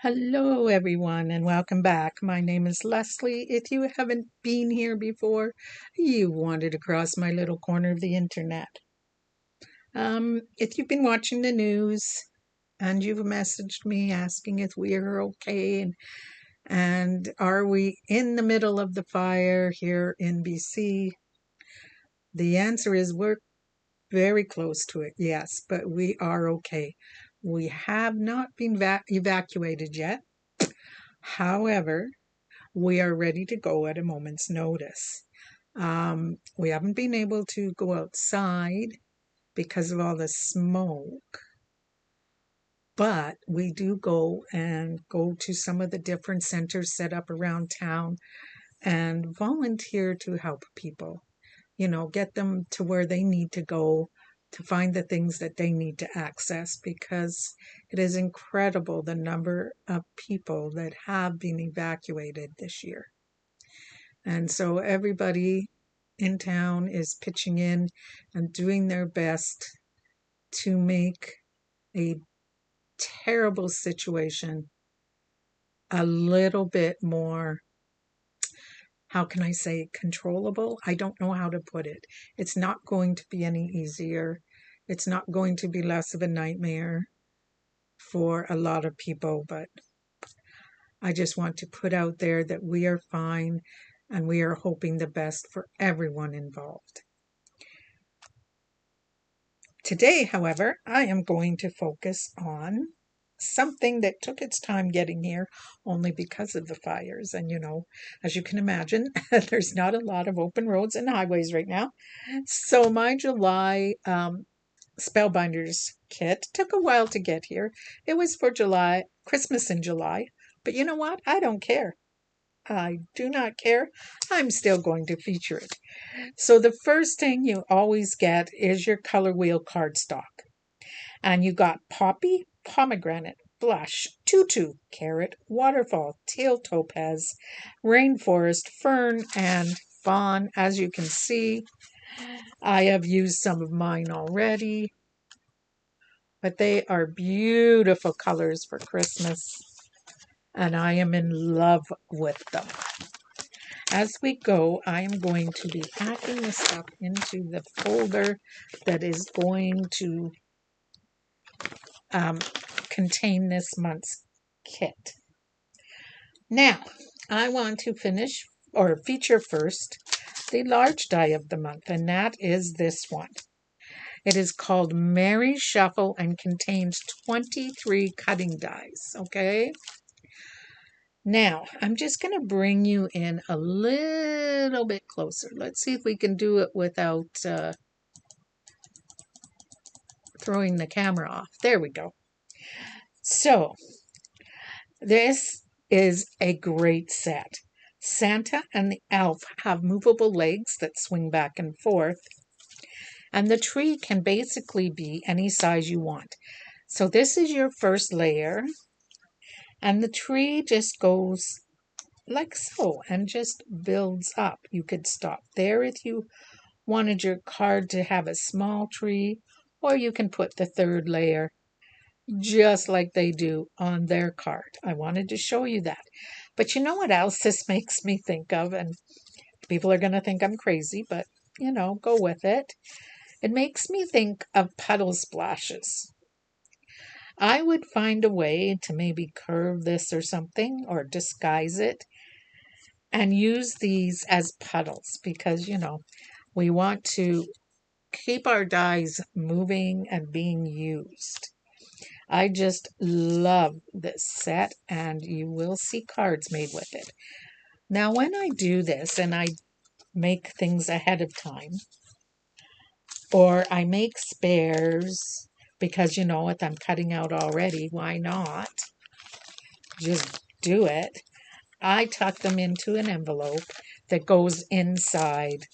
Hello, everyone, and welcome back. My name is Leslie. If you haven't been here before, you wandered across my little corner of the internet. If you've been watching the news and you've messaged me asking if we are okay and are we in the middle of the fire here in BC, the answer is we're very close to it, yes, but we are okay. We have not been evacuated yet. However, we are ready to go at a moment's notice. We haven't been able to go outside because of all the smoke, but we do go to some of the different centers set up around town and volunteer to help people, get them to where they need to go to find the things that they need to access, because it is incredible the number of people that have been evacuated this year. And so everybody in town is pitching in and doing their best to make a terrible situation a little bit more, how can I say, controllable? I don't know how to put it. It's not going to be any easier. It's not going to be less of a nightmare for a lot of people, but I just want to put out there that we are fine and we are hoping the best for everyone involved. Today, however, I am going to focus on something that took its time getting here only because of the fires. And, as you can imagine, there's not a lot of open roads and highways right now. So my July Spellbinders kit took a while to get here. It was for Christmas in July. But you know what? I don't care. I do not care. I'm still going to feature it. So the first thing you always get is your color wheel cardstock. And you got poppy, pomegranate, blush, tutu, carrot, waterfall, teal topaz, rainforest, fern, and fawn. As you can see, I have used some of mine already, but they are beautiful colors for Christmas, and I am in love with them. As we go, I am going to be packing this stuff into the folder that is going to contain this month's kit. Now, I want to feature first the large die of the month, and that is this one. It is called Merry Shuffle and contains 23 cutting dies, okay? Now, I'm just going to bring you in a little bit closer. Let's see if we can do it without throwing the camera off. There we go. So, this is a great set. Santa and the elf have movable legs that swing back and forth, and the tree can basically be any size you want. So this is your first layer, and the tree just goes like so and just builds up. You could stop there if you wanted your card to have a small tree, or you can put the third layer just like they do on their card. I wanted to show you that. But you know what else this makes me think of? And people are going to think I'm crazy, but, go with it. It makes me think of puddle splashes. I would find a way to maybe curve this or something, or disguise it, and use these as puddles because, we want to keep our dies moving and being used. I just love this set, and you will see cards made with it. Now, when I do this and I make things ahead of time, or I make spares, because if I'm cutting out already, why not? Just do it. I tuck them into an envelope that goes inside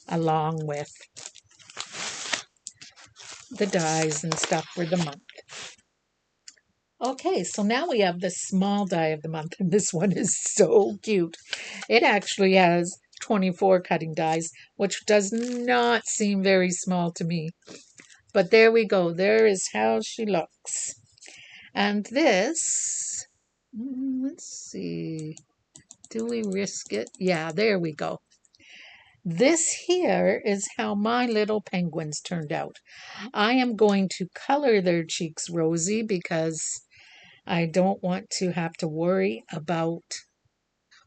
along with the dies and stuff for the month. Okay, so now we have the small die of the month, and this one is so cute. It actually has 24 cutting dies, which does not seem very small to me. But there we go. There is how she looks. And this, let's see, do we risk it? Yeah, there we go. This here is how my little penguins turned out. I am going to color their cheeks rosy because I don't want to have to worry about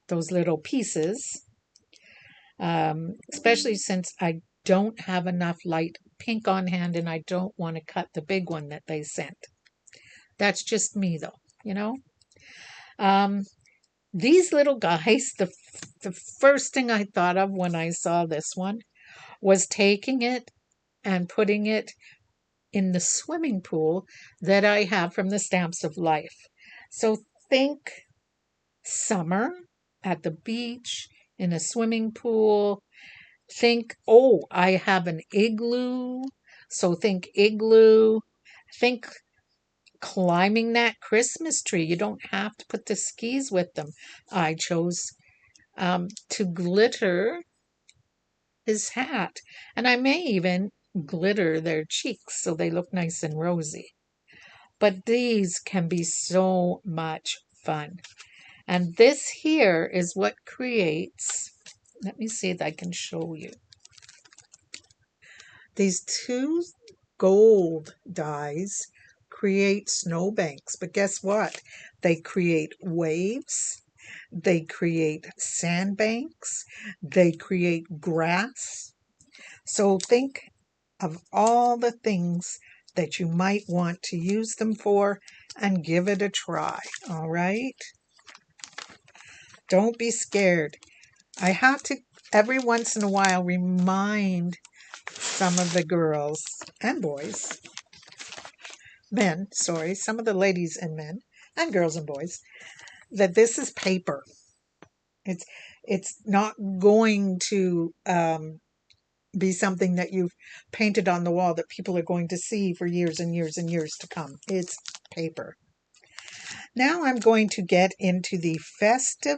those little pieces, especially since I don't have enough light pink on hand and I don't want to cut the big one that they sent. That's just me, though, you know? Um, these little guys, the first thing I thought of when I saw this one was taking it and putting it in the swimming pool that I have from the Stamps of Life. So think summer at the beach, in a swimming pool. Think, oh, I have an igloo. So think igloo. Think climbing that Christmas tree. You don't have to put the skis with them. I chose to glitter his hat. And I may even glitter their cheeks so they look nice and rosy. But these can be so much fun. And this here is what creates, let me see if I can show you. These two gold dyes create snowbanks, but guess what? They create waves, they create sandbanks, they create grass. So think of all the things that you might want to use them for and give it a try, all right? Don't be scared. I have to, every once in a while, remind some of the girls and boys, men, sorry, some of the ladies and men, and girls and boys, that this is paper. It's it's not going to be something that you've painted on the wall that people are going to see for years and years and years to come. It's paper. Now I'm going to get into the festive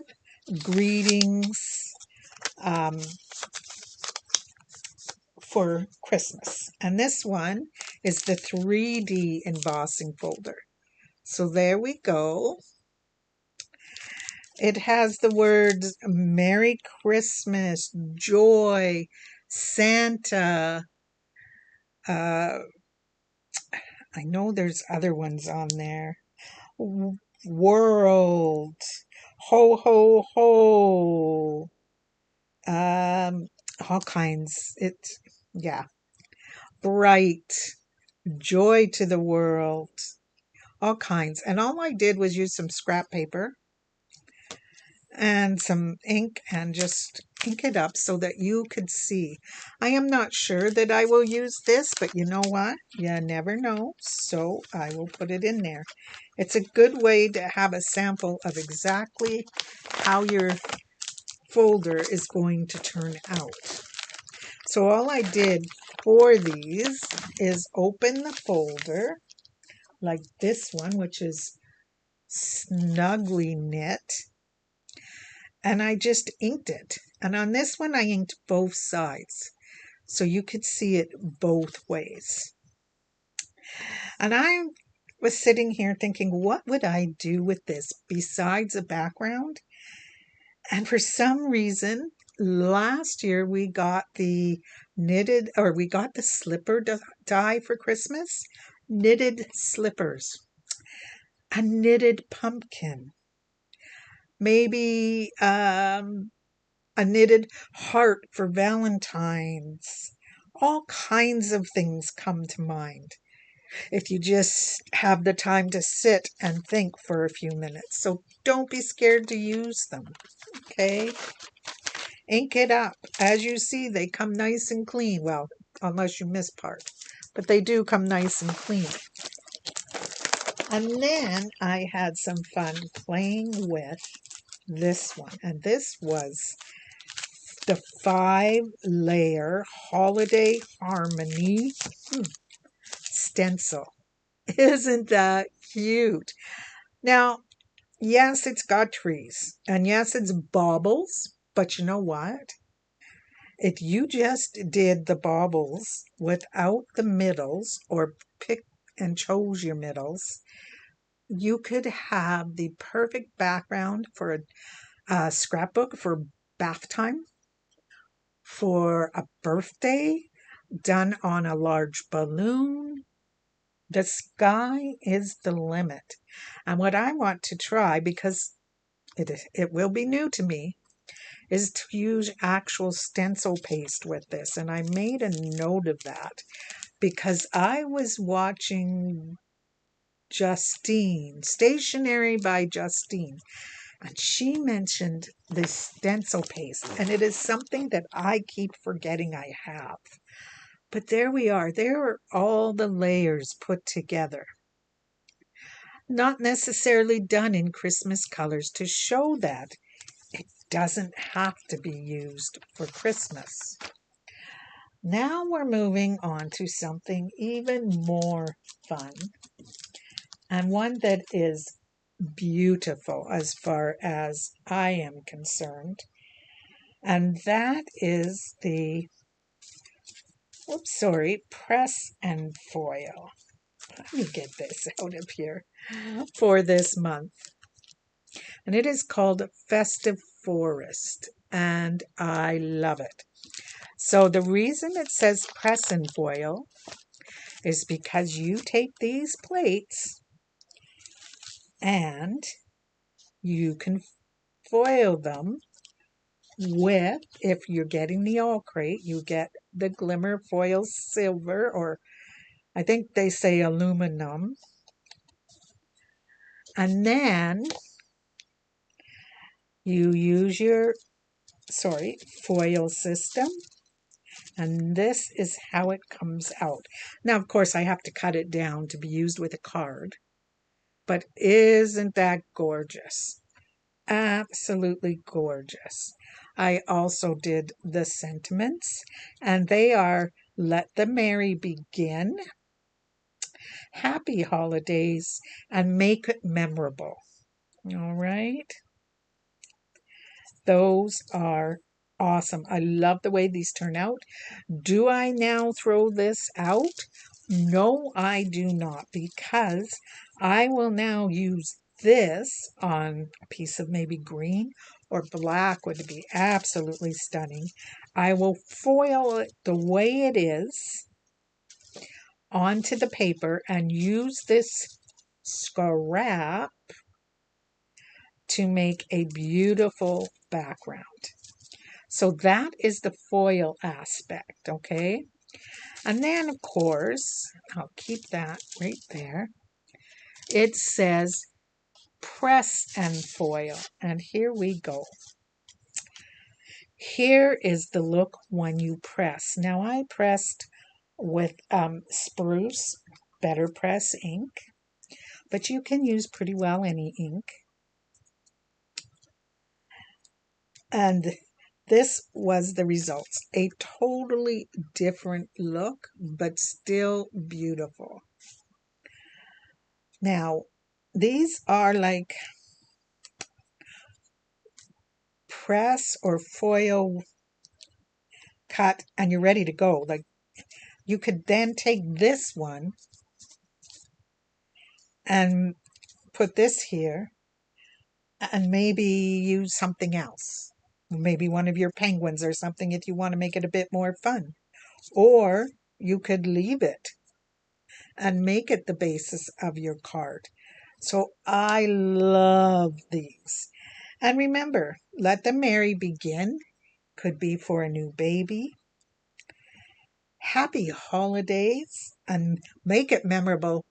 greetings um, for Christmas. And this one is the 3D embossing folder. So there we go. It has the words Merry Christmas, Joy, Santa. I know there's other ones on there. World, Ho, ho, ho. All kinds. Yeah. Bright, joy to the world, all kinds. And all I did was use some scrap paper and some ink and just ink it up so that you could see. I am not sure that I will use this, but you know what? You never know. So I will put it in there. It's a good way to have a sample of exactly how your folder is going to turn out. So all I did for these is open the folder like this one, which is snugly knit, and I just inked it. And on this one, I inked both sides so you could see it both ways. And I was sitting here thinking, what would I do with this besides a background? And for some reason, last year we got the slipper die for Christmas. Knitted slippers. A knitted pumpkin. Maybe a knitted heart for Valentine's. All kinds of things come to mind if you just have the time to sit and think for a few minutes. So don't be scared to use them, okay? Ink it up. As you see, they come nice and clean. Well, unless you miss part. But they do come nice and clean. And then I had some fun playing with this one. And this was the 5-layer Holiday Harmony stencil. Isn't that cute? Now, yes, it's got trees. And yes, it's baubles. But you know what? If you just did the baubles without the middles or pick and chose your middles, you could have the perfect background for a scrapbook for bath time, for a birthday, done on a large balloon. The sky is the limit. And what I want to try, because it will be new to me, is to use actual stencil paste with this. And I made a note of that because I was watching Justine, Stationery by Justine, and she mentioned this stencil paste, and it is something that I keep forgetting I have. But there we are. There are all the layers put together. Not necessarily done in Christmas colors to show that it doesn't have to be used for Christmas. Now we're moving on to something even more fun, and one that is beautiful as far as I am concerned. And that is the, press and foil. Let me get this out of here for this month. And it is called Festive Forest, and I love it. So the reason it says press and foil is because you take these plates and you can foil them with, if you're getting the all crate, you get the glimmer foil silver, or I think they say aluminum. And then you use your, foil system. And this is how it comes out. Now, of course, I have to cut it down to be used with a card. But isn't that gorgeous? Absolutely gorgeous. I also did the sentiments, and they are let the merry begin, happy holidays, and make it memorable. All right. Those are awesome. I love the way these turn out. Do I now throw this out? No, I do not, because I will now use this on a piece of maybe green or black would be absolutely stunning. I will foil it the way it is onto the paper and use this scrap to make a beautiful background. So that is the foil aspect, okay? And then, of course, I'll keep that right there. It says press and foil. And here we go. Here is the look when you press. Now, I pressed with Spruce Better Press ink, but you can use pretty well any ink. And this was the results. A totally different look, but still beautiful. Now, these are like press or foil cut and you're ready to go. Like you could then take this one and put this here and maybe use something else. Maybe one of your penguins or something if you want to make it a bit more fun. Or you could leave it and make it the basis of your card. So I love these. And remember, let the merry begin. Could be for a new baby. Happy holidays and make it memorable.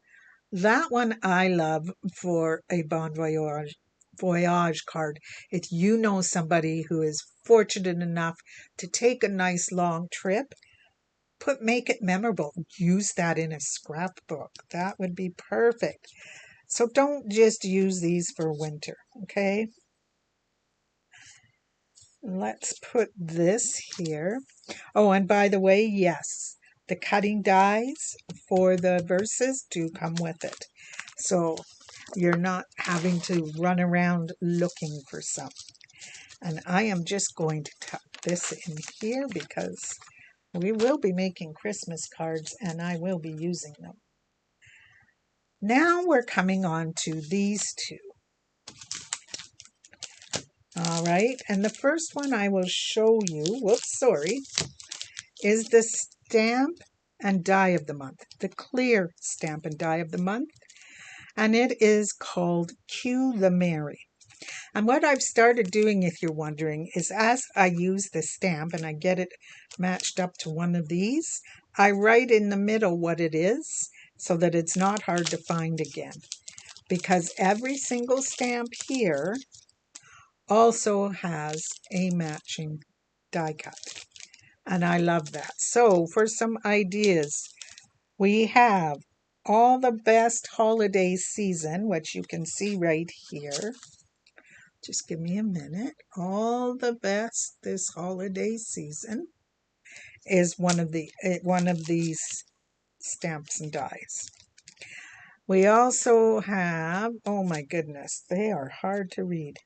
That one I love for a Bon Voyage card. If you know somebody who is fortunate enough to take a nice long trip, make it memorable. Use that in a scrapbook. That would be perfect. So don't just use these for winter, okay? Let's put this here. Oh, and by the way, yes, the cutting dies for the verses do come with it. So you're not having to run around looking for some. And I am just going to cut this in here because we will be making Christmas cards and I will be using them. Now we're coming on to these two. All right, and the first one I will show you, is the stamp and die of the month, the clear stamp and die of the month, and it is called Cue the Mary. And what I've started doing, if you're wondering, is as I use the stamp and I get it matched up to one of these, I write in the middle what it is so that it's not hard to find again. Because every single stamp here also has a matching die cut. And I love that. So for some ideas, we have all the best holiday season, which you can see right here. Just give me a minute. All the best this holiday season is one of these stamps and dies. We also have, oh my goodness, they are hard to read.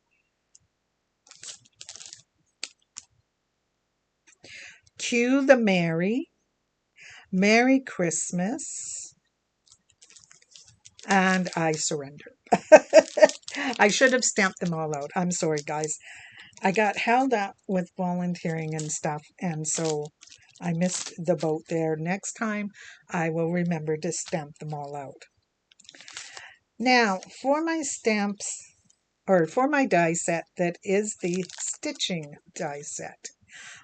Cue the Mary, Merry Christmas, and I Surrender. I should have stamped them all out. I'm sorry, guys. I got held up with volunteering and stuff, and so I missed the boat there. Next time, I will remember to stamp them all out. Now, for my stamps, or for my die set that is the stitching die set,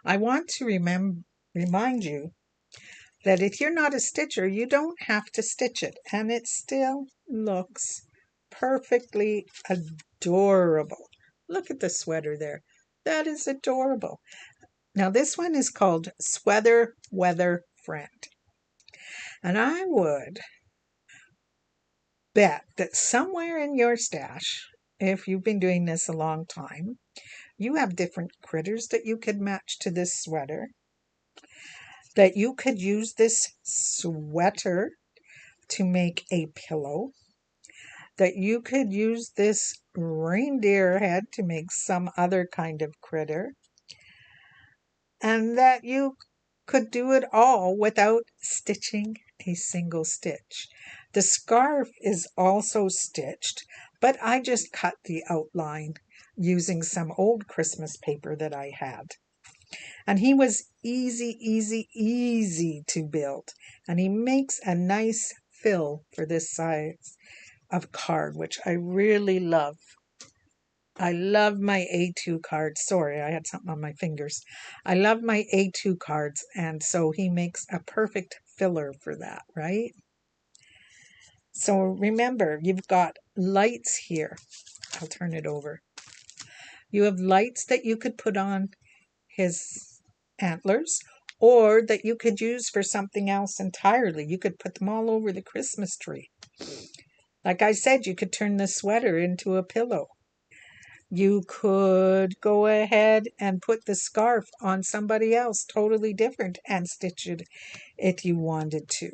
I want to remind you that if you're not a stitcher, you don't have to stitch it, and it still looks perfectly adorable. Look at the sweater there. That is adorable. Now this one is called Sweater Weather Friend. And I would bet that somewhere in your stash, if you've been doing this a long time, you have different critters that you could match to this sweater, that you could use this sweater to make a pillow, that you could use this reindeer head to make some other kind of critter, and that you could do it all without stitching a single stitch. The scarf is also stitched, but I just cut the outline using some old Christmas paper that I had. And he was easy to build. And he makes a nice fill for this size of card, which I really love. I love my A2 cards. Sorry, I had something on my fingers. I love my A2 cards, and so he makes a perfect filler for that, right? So remember, you've got lights here. I'll turn it over. You have lights that you could put on his antlers, or that you could use for something else entirely. You could put them all over the Christmas tree. Like I said, you could turn the sweater into a pillow. You could go ahead and put the scarf on somebody else totally different and stitch it if you wanted to.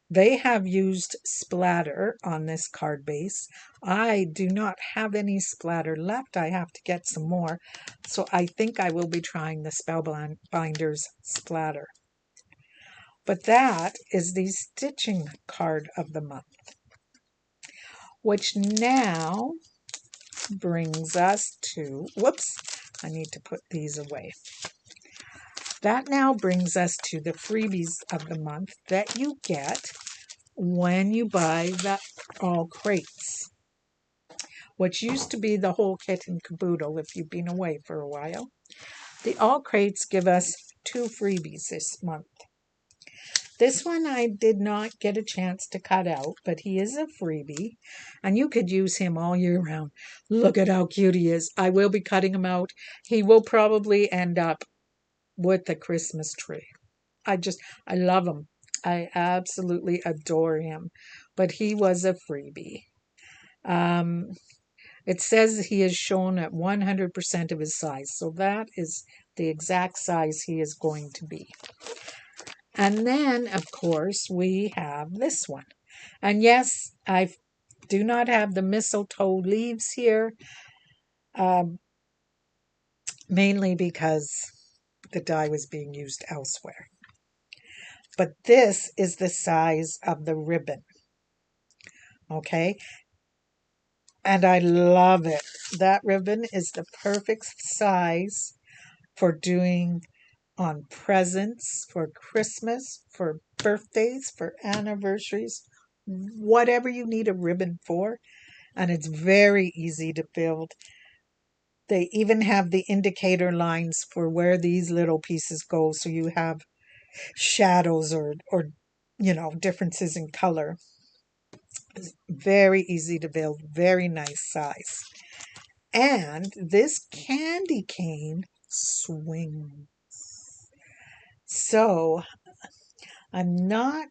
They have used splatter on this card base. I do not have any splatter left. I have to get some more. So I think I will be trying the Spellbinders splatter. But that is the stitching card of the month, which now brings us to, whoops, I need to put these away. That now brings us to the freebies of the month that you get when you buy the all crates, which used to be the whole kit and caboodle if you've been away for a while. The all crates give us 2 freebies this month. This one I did not get a chance to cut out, but he is a freebie, and you could use him all year round. Look at how cute he is. I will be cutting him out. He will probably end up with the Christmas tree. I love him. I absolutely adore him, but he was a freebie. It says he is shown at 100% of his size, so that is the exact size he is going to be. And then, of course, we have this one. And yes, I do not have the mistletoe leaves here, mainly because the die was being used elsewhere. But this is the size of the ribbon. Okay, and I love it. That ribbon is the perfect size for doing on presents, for Christmas, for birthdays, for anniversaries, whatever you need a ribbon for. And it's very easy to build. They even have the indicator lines for where these little pieces go, so you have shadows or differences in color. It's very easy to build, very nice size. And this candy cane swings. So I'm not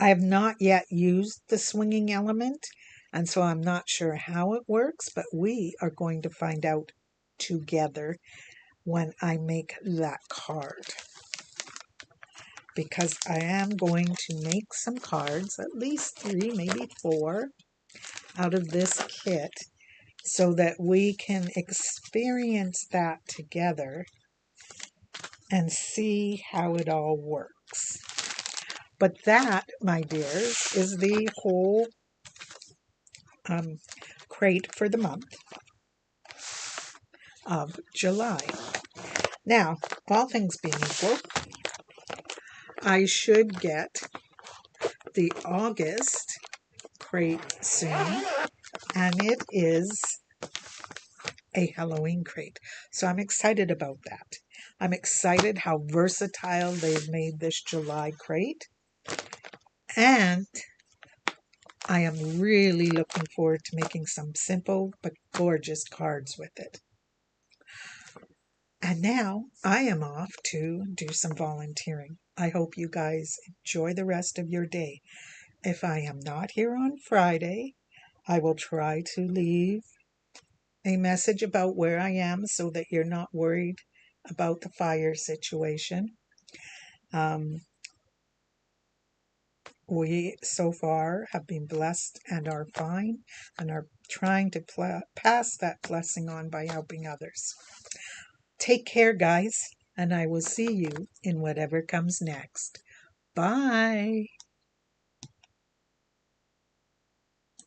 I have not yet used the swinging element, and so I'm not sure how it works, but we are going to find out together when I make that card. Because I am going to make some cards, at least 3, maybe 4, out of this kit, so that we can experience that together and see how it all works. But that, my dears, is the whole crate for the month of July. Now, all things being equal, I should get the August crate soon, and it is a Halloween crate. So I'm excited about that. I'm excited how versatile they've made this July crate, and I am really looking forward to making some simple but gorgeous cards with it. And now I am off to do some volunteering. I hope you guys enjoy the rest of your day. If I am not here on Friday, I will try to leave a message about where I am so that you're not worried about the fire situation. We so far have been blessed and are fine and are trying to pass that blessing on by helping others. Take care, guys, and I will see you in whatever comes next. Bye.